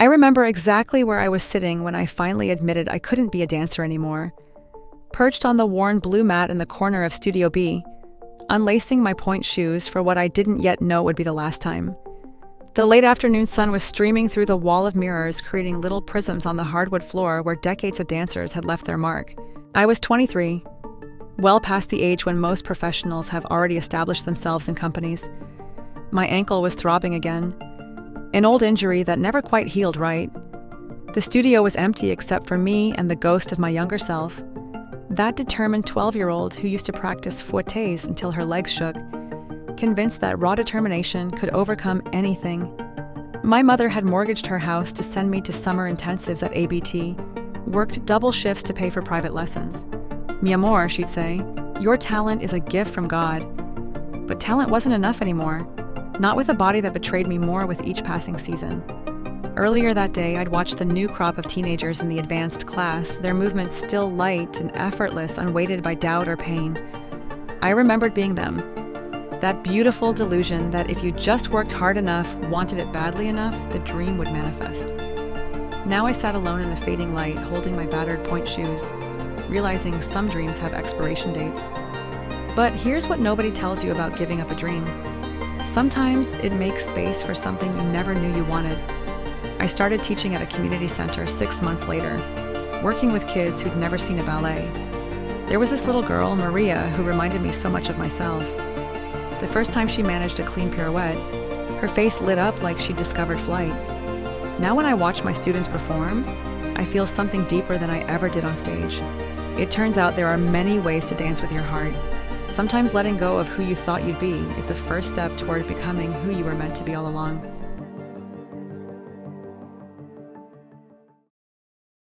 I remember exactly where I was sitting when I finally admitted I couldn't be a dancer anymore. Perched on the worn blue mat in the corner of Studio B, unlacing my pointe shoes for what I didn't yet know would be the last time. The late afternoon sun was streaming through the wall of mirrors, creating little prisms on the hardwood floor where decades of dancers had left their mark. I was 23, well past the age when most professionals have already established themselves in companies. My ankle was throbbing again, an old injury that never quite healed right. The studio was empty except for me and the ghost of my younger self, that determined 12-year-old who used to practice fouettés until her legs shook, convinced that raw determination could overcome anything. My mother had mortgaged her house to send me to summer intensives at ABT, worked double shifts to pay for private lessons. Mi amor, she'd say, your talent is a gift from God. But talent wasn't enough anymore, not with a body that betrayed me more with each passing season. Earlier that day, I'd watched the new crop of teenagers in the advanced class, their movements still light and effortless, unweighted by doubt or pain. I remembered being them. That beautiful delusion that if you just worked hard enough, wanted it badly enough, the dream would manifest. Now I sat alone in the fading light, holding my battered pointe shoes, realizing some dreams have expiration dates. But here's what nobody tells you about giving up a dream. Sometimes it makes space for something you never knew you wanted. I started teaching at a community center 6 months later, working with kids who'd never seen a ballet. There was this little girl, Maria, who reminded me so much of myself. The first time she managed a clean pirouette, her face lit up like she'd discovered flight. Now when I watch my students perform, I feel something deeper than I ever did on stage. It turns out there are many ways to dance with your heart. Sometimes letting go of who you thought you'd be is the first step toward becoming who you were meant to be all along.